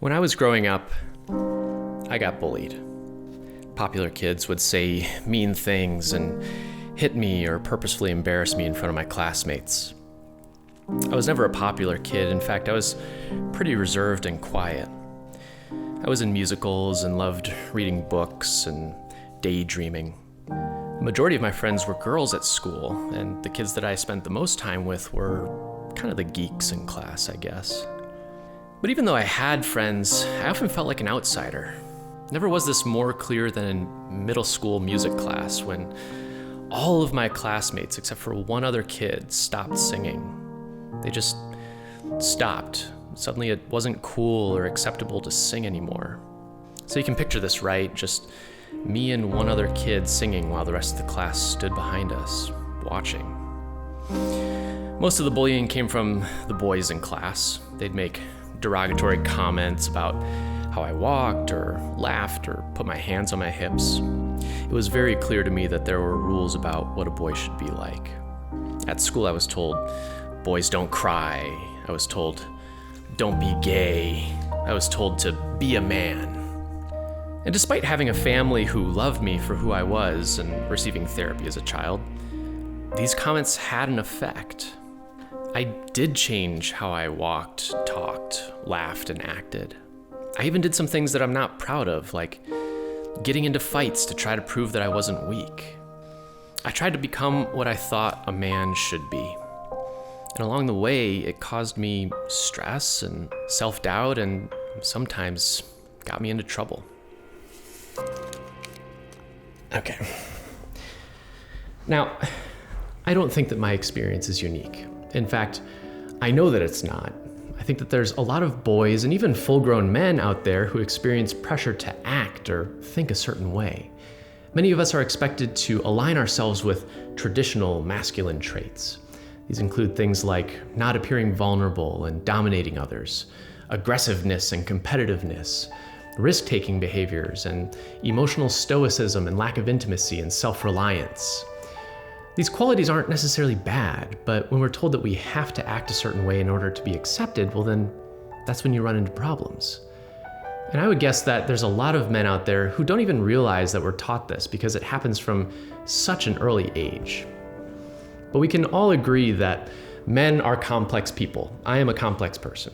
When I was growing up, I got bullied. Popular kids would say mean things and hit me or purposefully embarrass me in front of my classmates. I was never a popular kid. In fact, I was pretty reserved and quiet. I was in musicals and loved reading books and daydreaming. The majority of my friends were girls at school, and the kids that I spent the most time with were kind of the geeks in class, I guess. But even though I had friends, I often felt like an outsider. Never was this more clear than in middle school music class when all of my classmates, except for one other kid, stopped singing. They just stopped. Suddenly it wasn't cool or acceptable to sing anymore. So you can picture this, right? Just me and one other kid singing while the rest of the class stood behind us, watching. Most of the bullying came from the boys in class. They'd make derogatory comments about how I walked or laughed or put my hands on my hips. It was very clear to me that there were rules about what a boy should be like. At school, I was told, boys don't cry. I was told, don't be gay. I was told to be a man. And despite having a family who loved me for who I was and receiving therapy as a child, these comments had an effect. I did change how I walked, talked, laughed, and acted. I even did some things that I'm not proud of, like getting into fights to try to prove that I wasn't weak. I tried to become what I thought a man should be. And along the way, it caused me stress and self-doubt and sometimes got me into trouble. Okay. Now, I don't think that my experience is unique. In fact, I know that it's not. I think that there's a lot of boys and even full-grown men out there who experience pressure to act or think a certain way. Many of us are expected to align ourselves with traditional masculine traits. These include things like not appearing vulnerable and dominating others, aggressiveness and competitiveness, risk-taking behaviors, and emotional stoicism and lack of intimacy and self-reliance. These qualities aren't necessarily bad, but when we're told that we have to act a certain way in order to be accepted, well then, that's when you run into problems. And I would guess that there's a lot of men out there who don't even realize that we're taught this because it happens from such an early age. But we can all agree that men are complex people. I am a complex person.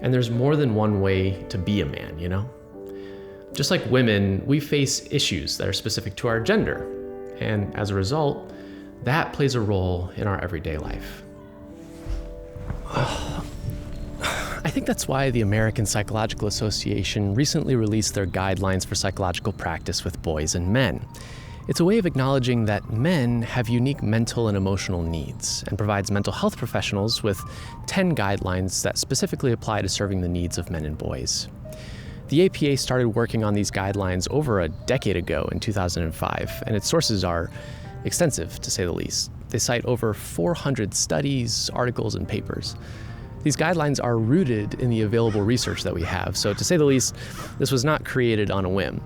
And there's more than one way to be a man, you know? Just like women, we face issues that are specific to our gender. And as a result, that plays a role in our everyday life. I think that's why the American Psychological Association recently released their guidelines for psychological practice with boys and men. It's a way of acknowledging that men have unique mental and emotional needs and provides mental health professionals with 10 guidelines that specifically apply to serving the needs of men and boys. The APA started working on these guidelines over a decade ago in 2005, and its sources are extensive, to say the least. They cite over 400 studies, articles, and papers. These guidelines are rooted in the available research that we have, so to say the least, this was not created on a whim.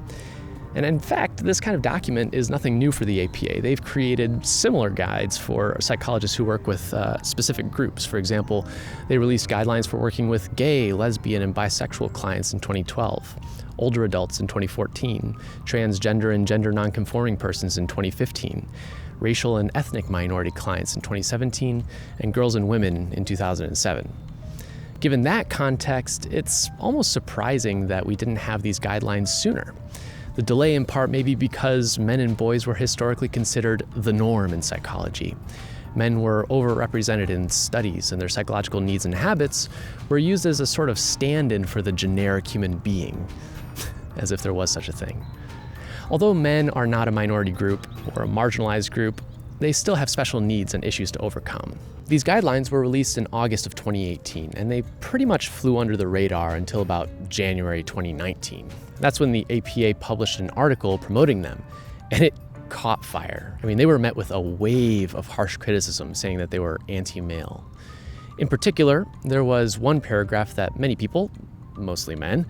And in fact, this kind of document is nothing new for the APA. They've created similar guides for psychologists who work with specific groups. For example, they released guidelines for working with gay, lesbian, and bisexual clients in 2012, older adults in 2014, transgender and gender nonconforming persons in 2015, racial and ethnic minority clients in 2017, and girls and women in 2007. Given that context, it's almost surprising that we didn't have these guidelines sooner. The delay in part may be because men and boys were historically considered the norm in psychology. Men were overrepresented in studies, and their psychological needs and habits were used as a sort of stand-in for the generic human being, as if there was such a thing. Although men are not a minority group or a marginalized group, they still have special needs and issues to overcome. These guidelines were released in August of 2018, and they pretty much flew under the radar until about January 2019. That's when the APA published an article promoting them, and it caught fire. I mean, they were met with a wave of harsh criticism saying that they were anti-male. In particular, there was one paragraph that many people, mostly men,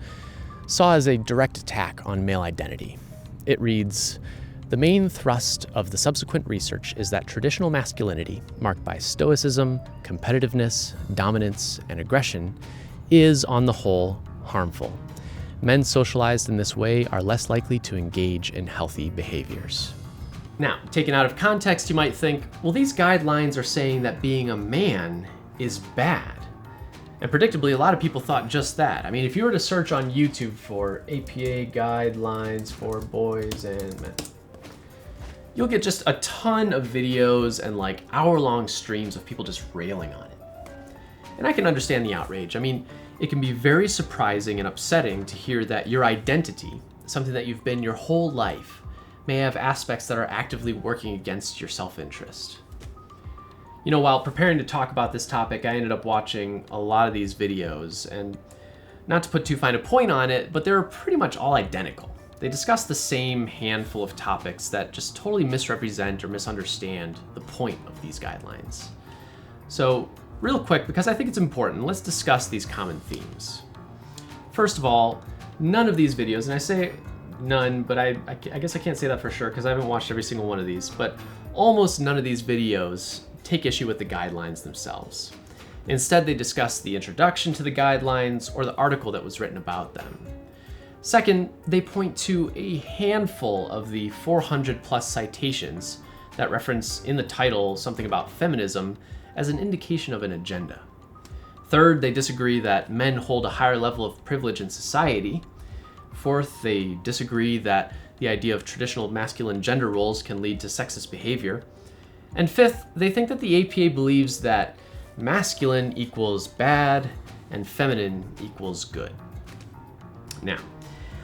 saw as a direct attack on male identity. It reads, "The main thrust of the subsequent research is that traditional masculinity, marked by stoicism, competitiveness, dominance, and aggression, is, on the whole, harmful. Men socialized in this way are less likely to engage in healthy behaviors. Now, taken out of context, you might think, well, these guidelines are saying that being a man is bad. And predictably, a lot of people thought just that. I mean, if you were to search on YouTube for APA guidelines for boys and men, you'll get just a ton of videos and like hour-long streams of people just railing on it. And I can understand the outrage. I mean, it can be very surprising and upsetting to hear that your identity, something that you've been your whole life, may have aspects that are actively working against your self-interest. You know, while preparing to talk about this topic, I ended up watching a lot of these videos, and not to put too fine a point on it, but they're pretty much all identical. They discuss the same handful of topics that just totally misrepresent or misunderstand the point of these guidelines. So, real quick, because I think it's important, let's discuss these common themes. First of all, none of these videos, and I say none, but I guess I can't say that for sure because I haven't watched every single one of these, but almost none of these videos take issue with the guidelines themselves. Instead, they discuss the introduction to the guidelines or the article that was written about them. Second, they point to a handful of the 400 plus citations that reference in the title something about feminism as an indication of an agenda. Third, they disagree that men hold a higher level of privilege in society. Fourth, they disagree that the idea of traditional masculine gender roles can lead to sexist behavior. And fifth, they think that the APA believes that masculine equals bad and feminine equals good. Now,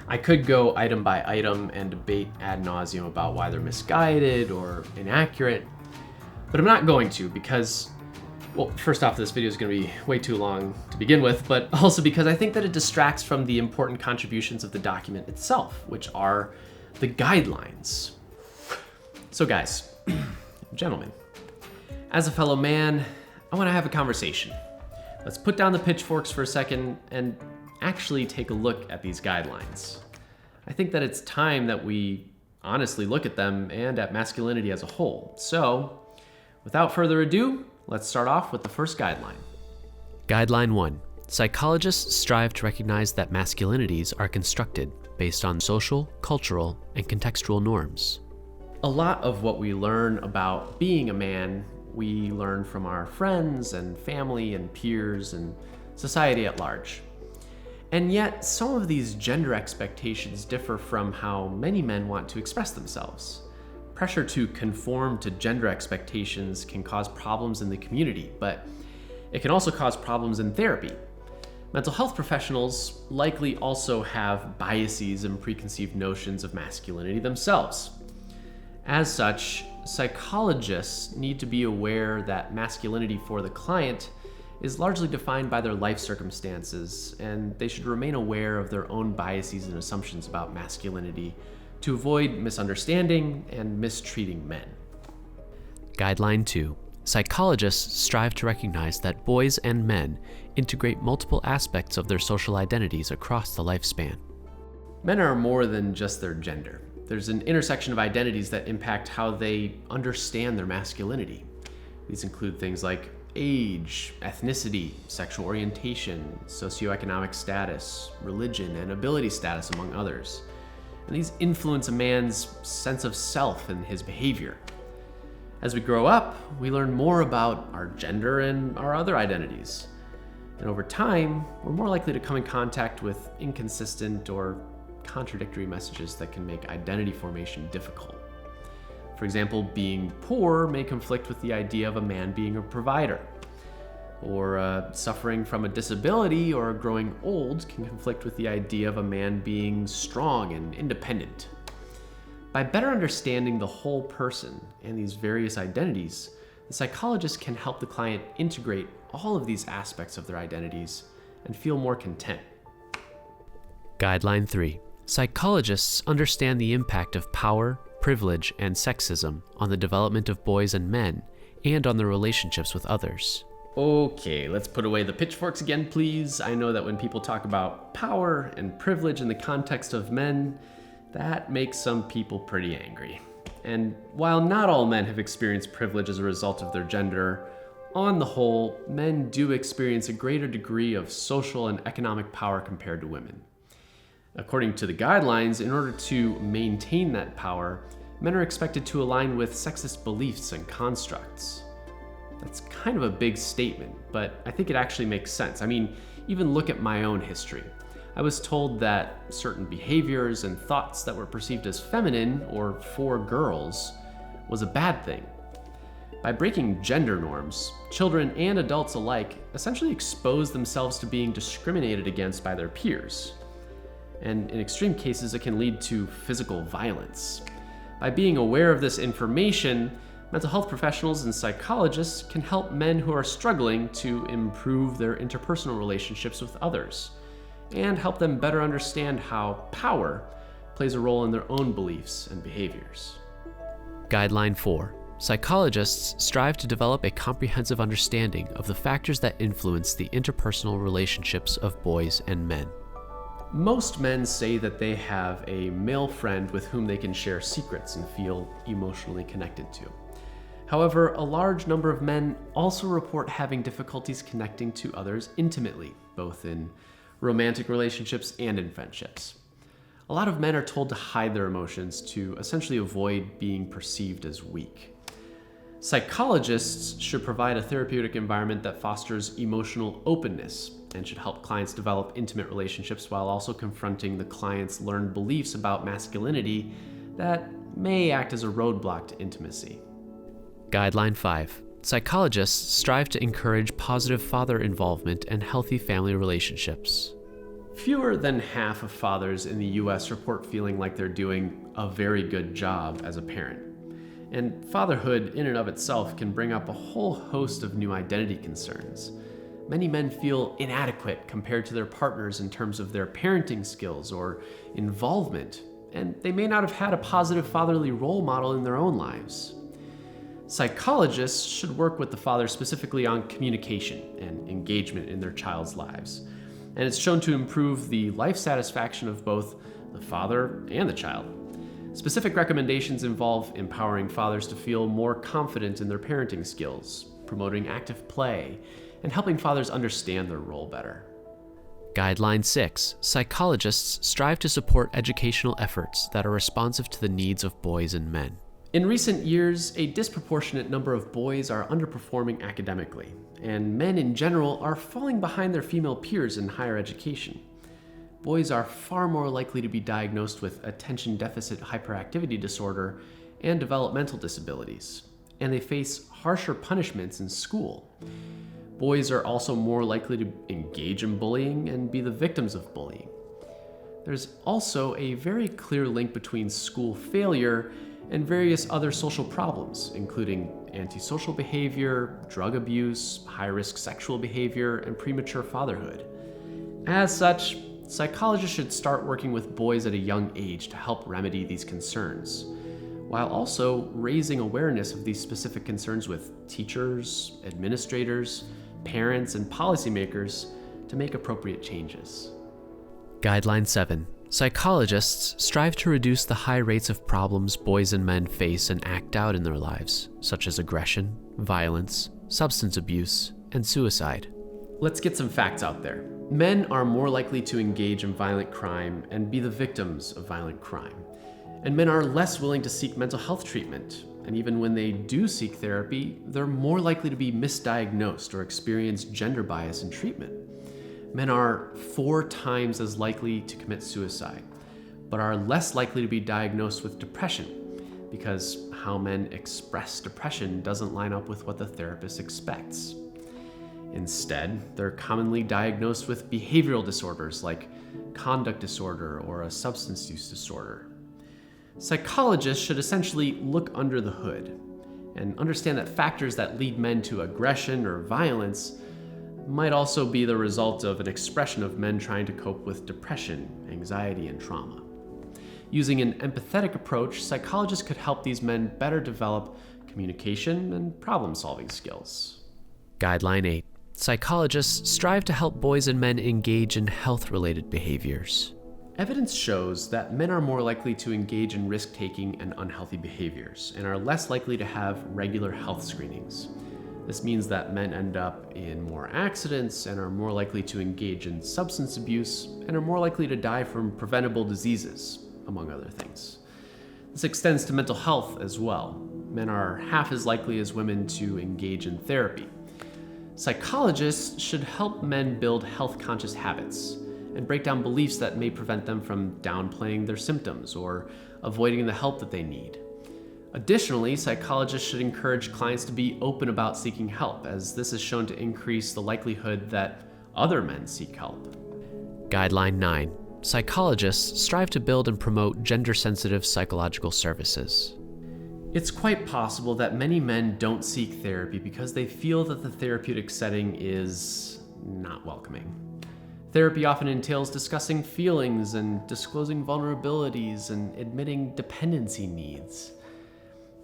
I could go item by item and debate ad nauseum about why they're misguided or inaccurate, but I'm not going to because, well, first off, this video is going to be way too long to begin with, but also because I think that it distracts from the important contributions of the document itself, which are the guidelines. So guys, gentlemen, as a fellow man, I want to have a conversation. Let's put down the pitchforks for a second and actually take a look at these guidelines. I think that it's time that we honestly look at them and at masculinity as a whole. So, without further ado, let's start off with the first guideline. Guideline 1. Psychologists strive to recognize that masculinities are constructed based on social, cultural, and contextual norms. A lot of what we learn about being a man, we learn from our friends and family and peers and society at large. And yet, some of these gender expectations differ from how many men want to express themselves. Pressure to conform to gender expectations can cause problems in the community, but it can also cause problems in therapy. Mental health professionals likely also have biases and preconceived notions of masculinity themselves. As such, psychologists need to be aware that masculinity for the client is largely defined by their life circumstances, and they should remain aware of their own biases and assumptions about masculinity to avoid misunderstanding and mistreating men. Guideline 2. Psychologists strive to recognize that boys and men integrate multiple aspects of their social identities across the lifespan. Men are more than just their gender. There's an intersection of identities that impact how they understand their masculinity. These include things like age, ethnicity, sexual orientation, socioeconomic status, religion, and ability status, among others. And these influence a man's sense of self and his behavior. As we grow up, we learn more about our gender and our other identities. And over time, we're more likely to come in contact with inconsistent or contradictory messages that can make identity formation difficult. For example, being poor may conflict with the idea of a man being a provider, or suffering from a disability or growing old can conflict with the idea of a man being strong and independent. By better understanding the whole person and these various identities, the psychologist can help the client integrate all of these aspects of their identities and feel more content. Guideline 3. Psychologists understand the impact of power, privilege, and sexism on the development of boys and men, and on their relationships with others. Okay, let's put away the pitchforks again, please. I know that when people talk about power and privilege in the context of men, that makes some people pretty angry. And while not all men have experienced privilege as a result of their gender, On the whole, men do experience a greater degree of social and economic power compared to women. According to the guidelines, in order to maintain that power, men are expected to align with sexist beliefs and constructs. That's kind of a big statement, but I think it actually makes sense. I mean, even look at my own history. I was told that certain behaviors and thoughts that were perceived as feminine or for girls was a bad thing. By breaking gender norms, children and adults alike essentially expose themselves to being discriminated against by their peers. And in extreme cases, it can lead to physical violence. By being aware of this information, mental health professionals and psychologists can help men who are struggling to improve their interpersonal relationships with others, and help them better understand how power plays a role in their own beliefs and behaviors. Guideline 4. Psychologists strive to develop a comprehensive understanding of the factors that influence the interpersonal relationships of boys and men. Most men say that they have a male friend with whom they can share secrets and feel emotionally connected to. However, a large number of men also report having difficulties connecting to others intimately, both in romantic relationships and in friendships. A lot of men are told to hide their emotions to essentially avoid being perceived as weak. Psychologists should provide a therapeutic environment that fosters emotional openness and should help clients develop intimate relationships while also confronting the client's learned beliefs about masculinity that may act as a roadblock to intimacy. Guideline 5. Psychologists strive to encourage positive father involvement and healthy family relationships. Fewer than half of fathers in the US report feeling like they're doing a very good job as a parent. And fatherhood in and of itself can bring up a whole host of new identity concerns. Many men feel inadequate compared to their partners in terms of their parenting skills or involvement, and they may not have had a positive fatherly role model in their own lives. Psychologists should work with the father specifically on communication and engagement in their child's lives. And it's shown to improve the life satisfaction of both the father and the child. Specific recommendations involve empowering fathers to feel more confident in their parenting skills, promoting active play, and helping fathers understand their role better. Guideline 6. Psychologists strive to support educational efforts that are responsive to the needs of boys and men. In recent years, a disproportionate number of boys are underperforming academically, and men in general are falling behind their female peers in higher education. Boys are far more likely to be diagnosed with attention deficit hyperactivity disorder and developmental disabilities, and they face harsher punishments in school. Boys are also more likely to engage in bullying and be the victims of bullying. There's also a very clear link between school failure and various other social problems, including antisocial behavior, drug abuse, high-risk sexual behavior, and premature fatherhood. As such, psychologists should start working with boys at a young age to help remedy these concerns, while also raising awareness of these specific concerns with teachers, administrators, parents, and policymakers to make appropriate changes. Guideline 7. Psychologists strive to reduce the high rates of problems boys and men face and act out in their lives, such as aggression, violence, substance abuse, and suicide. Let's get some facts out there. Men are more likely to engage in violent crime and be the victims of violent crime. And men are less willing to seek mental health treatment. And even when they do seek therapy, they're more likely to be misdiagnosed or experience gender bias in treatment. Men are 4 times as likely to commit suicide, but are less likely to be diagnosed with depression because how men express depression doesn't line up with what the therapist expects. Instead, they're commonly diagnosed with behavioral disorders like conduct disorder or a substance use disorder. Psychologists should essentially look under the hood and understand that factors that lead men to aggression or violence might also be the result of an expression of men trying to cope with depression, anxiety, and trauma. Using an empathetic approach, psychologists could help these men better develop communication and problem-solving skills. Guideline 8. Psychologists strive to help boys and men engage in health-related behaviors. Evidence shows that men are more likely to engage in risk-taking and unhealthy behaviors and are less likely to have regular health screenings. This means that men end up in more accidents and are more likely to engage in substance abuse and are more likely to die from preventable diseases, among other things. This extends to mental health as well. Men are half as likely as women to engage in therapy. Psychologists should help men build health-conscious habits and break down beliefs that may prevent them from downplaying their symptoms or avoiding the help that they need. Additionally, psychologists should encourage clients to be open about seeking help, as this is shown to increase the likelihood that other men seek help. Guideline 9. Psychologists strive to build and promote gender-sensitive psychological services. It's quite possible that many men don't seek therapy because they feel that the therapeutic setting is not welcoming. Therapy often entails discussing feelings and disclosing vulnerabilities and admitting dependency needs.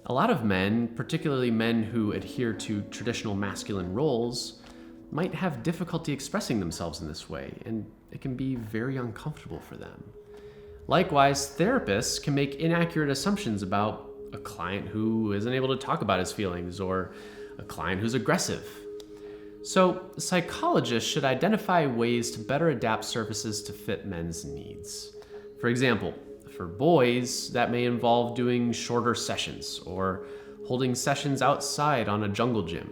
A lot of men, particularly men who adhere to traditional masculine roles, might have difficulty expressing themselves in this way, and it can be very uncomfortable for them. Likewise, therapists can make inaccurate assumptions about a client who isn't able to talk about his feelings or a client who's aggressive. So, psychologists should identify ways to better adapt services to fit men's needs. For example, for boys, that may involve doing shorter sessions or holding sessions outside on a jungle gym.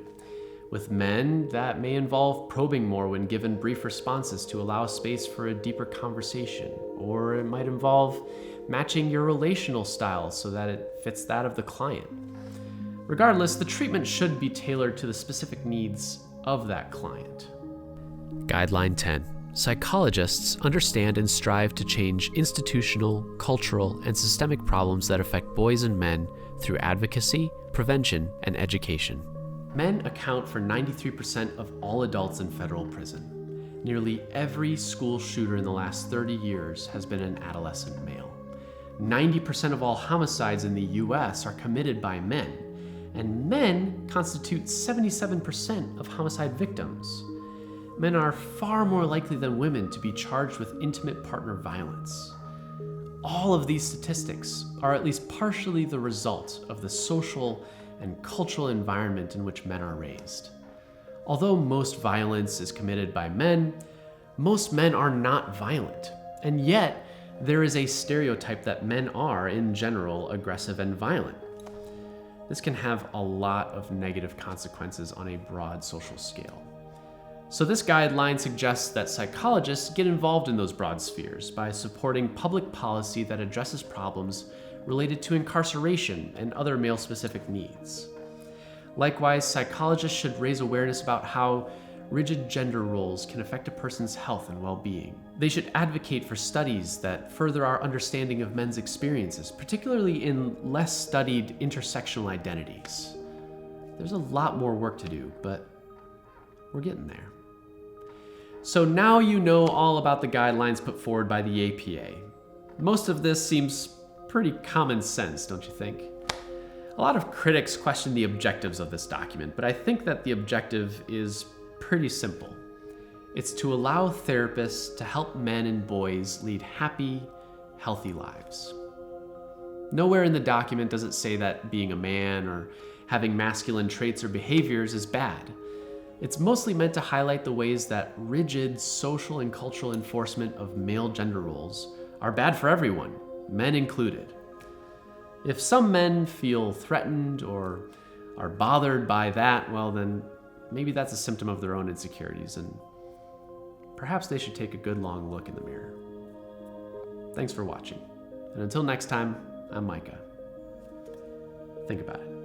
With men, that may involve probing more when given brief responses to allow space for a deeper conversation, or it might involve matching your relational style so that it fits that of the client. Regardless, the treatment should be tailored to the specific needs of that client. Guideline 10. Psychologists understand and strive to change institutional, cultural, and systemic problems that affect boys and men through advocacy, prevention, and education. Men account for 93% of all adults in federal prison. Nearly every school shooter in the last 30 years has been an adolescent male. 90% of all homicides in the US are committed by men, and men constitute 77% of homicide victims. Men are far more likely than women to be charged with intimate partner violence. All of these statistics are at least partially the result of the social and cultural environment in which men are raised. Although most violence is committed by men, most men are not violent, and yet there is a stereotype that men are, in general, aggressive and violent. This can have a lot of negative consequences on a broad social scale. So this guideline suggests that psychologists get involved in those broad spheres by supporting public policy that addresses problems related to incarceration and other male-specific needs. Likewise, psychologists should raise awareness about how rigid gender roles can affect a person's health and well-being. They should advocate for studies that further our understanding of men's experiences, particularly in less studied intersectional identities. There's a lot more work to do, but we're getting there. So now you know all about the guidelines put forward by the APA. Most of this seems pretty common sense, don't you think? A lot of critics question the objectives of this document, but I think that the objective is pretty simple. It's to allow therapists to help men and boys lead happy, healthy lives. Nowhere in the document does it say that being a man or having masculine traits or behaviors is bad. It's mostly meant to highlight the ways that rigid social and cultural enforcement of male gender roles are bad for everyone, men included. If some men feel threatened or are bothered by that, well then, maybe that's a symptom of their own insecurities, and perhaps they should take a good long look in the mirror. Thanks for watching, and until next time, I'm Micah. Think about it.